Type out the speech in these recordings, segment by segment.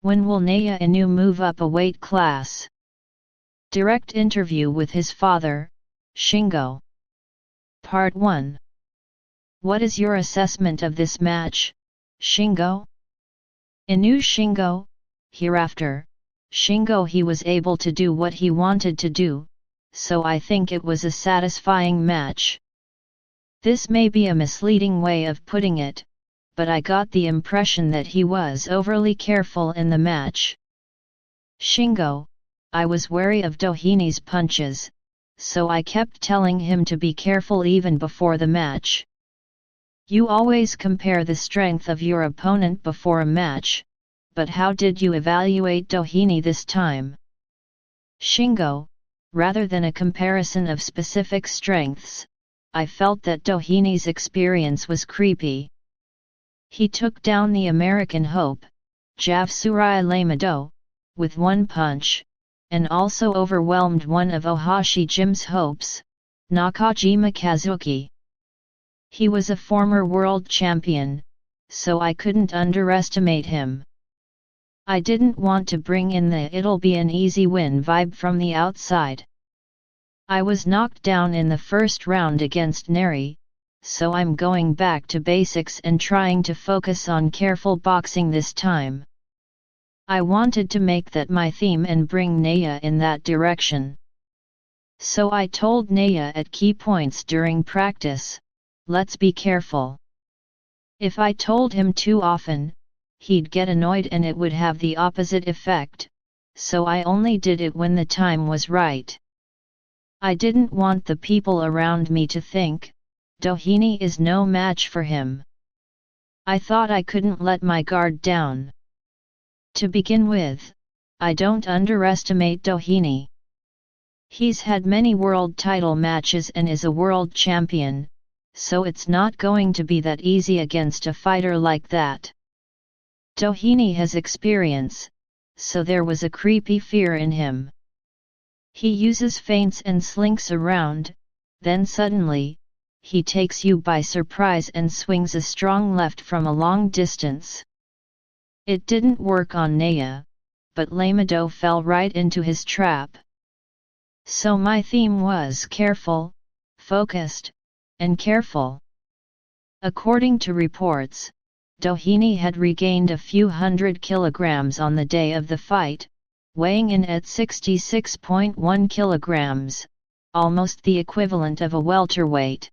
When will Naoya Inoue move up a weight class? Direct interview with his father, Shingo. Part 1. What is your assessment of this match, Shingo? Inoue Shingo. Hereafter, Shingo he was able to do what he wanted to do, so I think it was a satisfying match. This may be a misleading way of putting it, but I got the impression that he was overly careful in the match. Shingo, I was wary of Dohini's punches, so I kept telling him to be careful even before the match. You always compare the strength of your opponent before a match, but how did you evaluate Dohini this time? Shingo, rather than a comparison of specific strengths, I felt that Dohini's experience was creepy. He took down the American Hope, Javsuraya Lamado, with one punch, and also overwhelmed one of Ohashi Gym's hopes, Nakajima Kazuki. He was a former world champion, so I couldn't underestimate him. I didn't want to bring in the "it'll be an easy win" vibe from the outside. I was knocked down in the first round against Neri, so I'm going back to basics and trying to focus on careful boxing this time. I wanted to make that my theme and bring Naoya in that direction. So I told Naoya at key points during practice, let's be careful. If I told him too often, he'd get annoyed and it would have the opposite effect, so I only did it when the time was right. I didn't want the people around me to think, Dohini is no match for him. I thought I couldn't let my guard down. To begin with, I don't underestimate Dohini. He's had many world title matches and is a world champion, so it's not going to be that easy against a fighter like that. Dohini has experience, so there was a creepy fear in him. He uses feints and slinks around, then suddenly, he takes you by surprise and swings a strong left from a long distance. It didn't work on Naoya, but Lamado fell right into his trap. So my theme was careful, focused, and careful. According to reports, Dohini had regained a few hundred kilograms on the day of the fight, weighing in at 66.1 kilograms, almost the equivalent of a welterweight.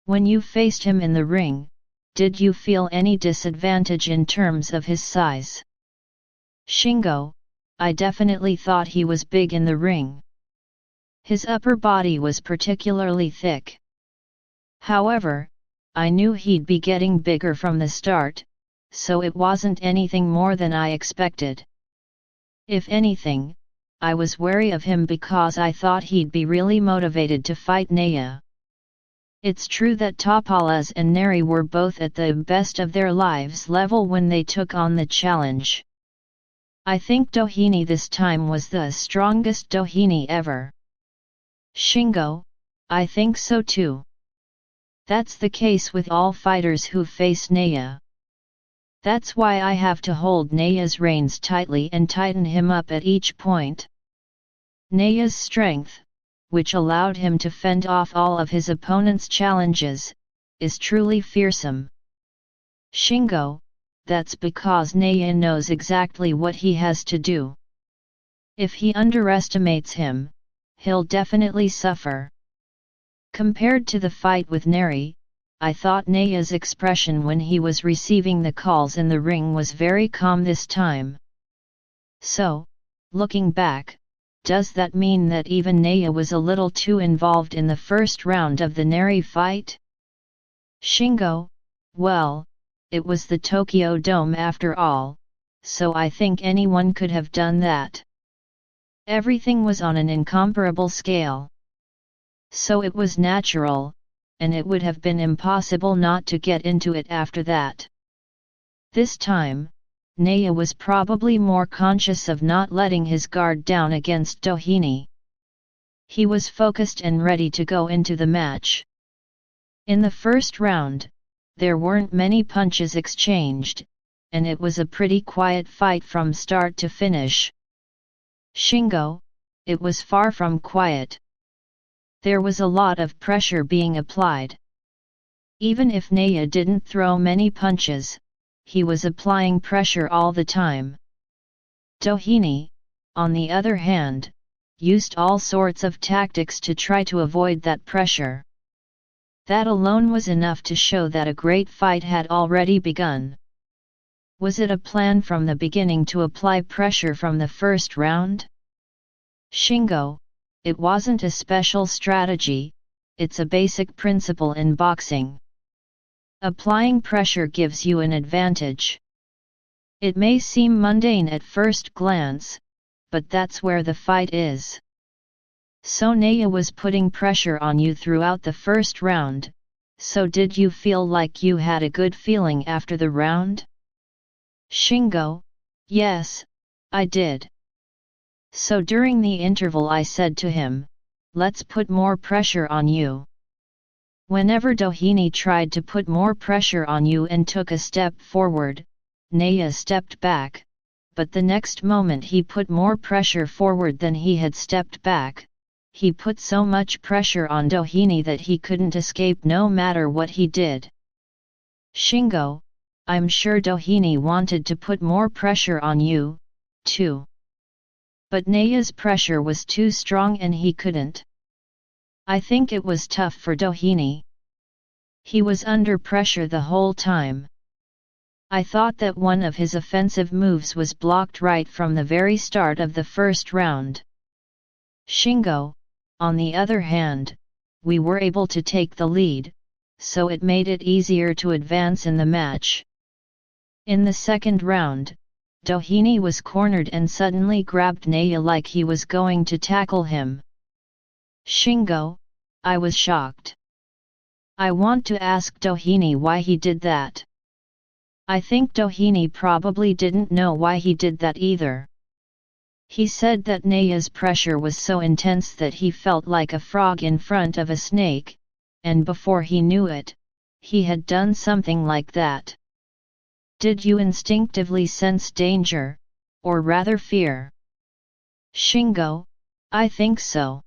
When you faced him in the ring, did you feel any disadvantage in terms of his size? Shingo, I definitely thought he was big in the ring. His upper body was particularly thick. However, I knew he'd be getting bigger from the start, so it wasn't anything more than I expected. If anything, I was wary of him because I thought he'd be really motivated to fight Naoya. It's true that Topalas and Neri were both at the best of their lives level when they took on the challenge. I think Dohini this time was the strongest Dohini ever. Shingo, I think so too. That's the case with all fighters who face Naoya. That's why I have to hold Naoya's reins tightly and tighten him up at each point. Naoya's strength, which allowed him to fend off all of his opponent's challenges, is truly fearsome. Shingo, that's because Naoya knows exactly what he has to do. If he underestimates him, he'll definitely suffer. Compared to the fight with Neri, I thought Naoya's expression when he was receiving the calls in the ring was very calm this time. So, looking back, does that mean that even Naoya was a little too involved in the first round of the Neri fight? Shingo, well, it was the Tokyo Dome after all, so I think anyone could have done that. Everything was on an incomparable scale. So it was natural, and it would have been impossible not to get into it after that. This time, Naoya was probably more conscious of not letting his guard down against Dohini. He was focused and ready to go into the match. In the first round, there weren't many punches exchanged, and it was a pretty quiet fight from start to finish. Shingo, it was far from quiet. There was a lot of pressure being applied. Even if Naoya didn't throw many punches, he was applying pressure all the time. Doheny, on the other hand, used all sorts of tactics to try to avoid that pressure. That alone was enough to show that a great fight had already begun. Was it a plan from the beginning to apply pressure from the first round? Shingo, it wasn't a special strategy, it's a basic principle in boxing. Applying pressure gives you an advantage. It may seem mundane at first glance, but that's where the fight is. So Naoya was putting pressure on you throughout the first round, so did you feel like you had a good feeling after the round? Shingo, yes, I did. So during the interval I said to him, let's put more pressure on you. Whenever Doheny tried to put more pressure on you and took a step forward, Naoya stepped back, but the next moment he put more pressure forward than he had stepped back. He put so much pressure on Doheny that he couldn't escape no matter what he did. Shingo, I'm sure Doheny wanted to put more pressure on you, too. But Naoya's pressure was too strong and he couldn't. I think it was tough for Doheny. He was under pressure the whole time. I thought that one of his offensive moves was blocked right from the very start of the first round. Shingo, on the other hand, we were able to take the lead, so it made it easier to advance in the match. In the second round, Doheny was cornered and suddenly grabbed Naoya like he was going to tackle him. Shingo, I was shocked. I want to ask Doheny why he did that. I think Doheny probably didn't know why he did that either. He said that Naoya's pressure was so intense that he felt like a frog in front of a snake, and before he knew it, he had done something like that. Did you instinctively sense danger, or rather fear? Shingo, I think so.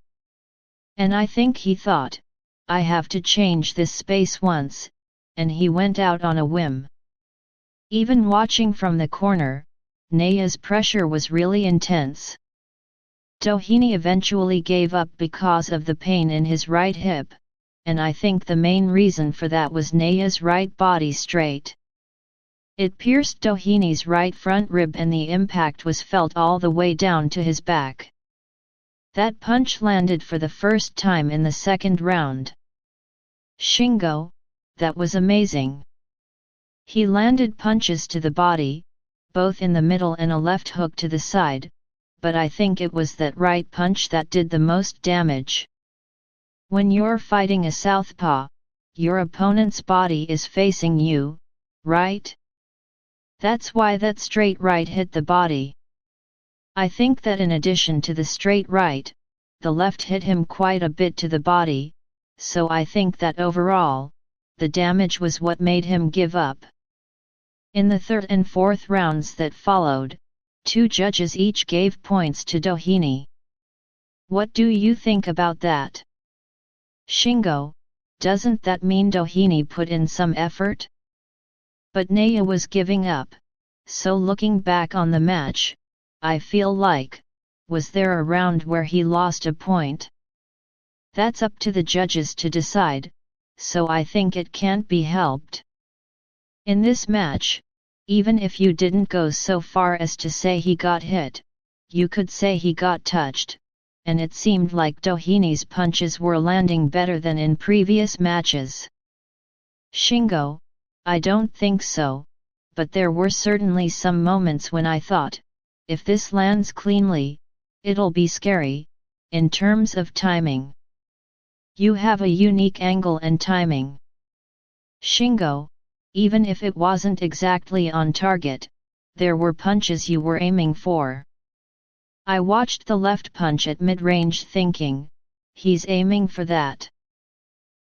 And I think he thought, I have to change this space once, and he went out on a whim. Even watching from the corner, Naoya's pressure was really intense. Doheny eventually gave up because of the pain in his right hip, and I think the main reason for that was Naoya's right body straight. It pierced Doheny's right front rib and the impact was felt all the way down to his back. That punch landed for the first time in the second round. Shingo, that was amazing. He landed punches to the body, both in the middle and a left hook to the side, but I think it was that right punch that did the most damage. When you're fighting a southpaw, your opponent's body is facing you, right? That's why that straight right hit the body. I think that in addition to the straight right, the left hit him quite a bit to the body, so I think that overall, the damage was what made him give up. In the third and fourth rounds that followed, 2 judges each gave points to Doheny. What do you think about that? Shingo, doesn't that mean Doheny put in some effort? But Naoya was giving up, so looking back on the match, I feel like, was there a round where he lost a point? That's up to the judges to decide, so I think it can't be helped. In this match, even if you didn't go so far as to say he got hit, you could say he got touched, and it seemed like Doheny's punches were landing better than in previous matches. Shingo, I don't think so, but there were certainly some moments when I thought, if this lands cleanly, it'll be scary, in terms of timing. You have a unique angle and timing. Shingo, even if it wasn't exactly on target, there were punches you were aiming for. I watched the left punch at mid-range thinking, he's aiming for that.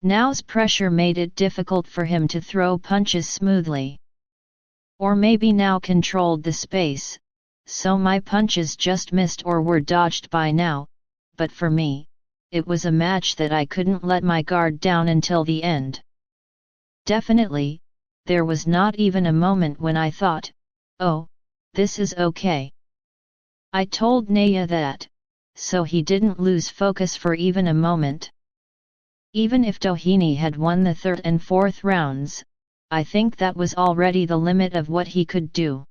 Naoya's pressure made it difficult for him to throw punches smoothly. Or maybe now controlled the space, so my punches just missed or were dodged by now, but for me, it was a match that I couldn't let my guard down until the end. Definitely, there was not even a moment when I thought, oh, this is okay. I told Naoya that, so he didn't lose focus for even a moment. Even if Doheny had won the third and fourth rounds, I think that was already the limit of what he could do.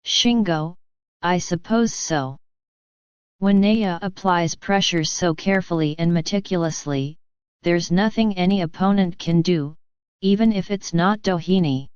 Shingo, I suppose so. When Naoya applies pressure so carefully and meticulously, there's nothing any opponent can do, even if it's not Doheny.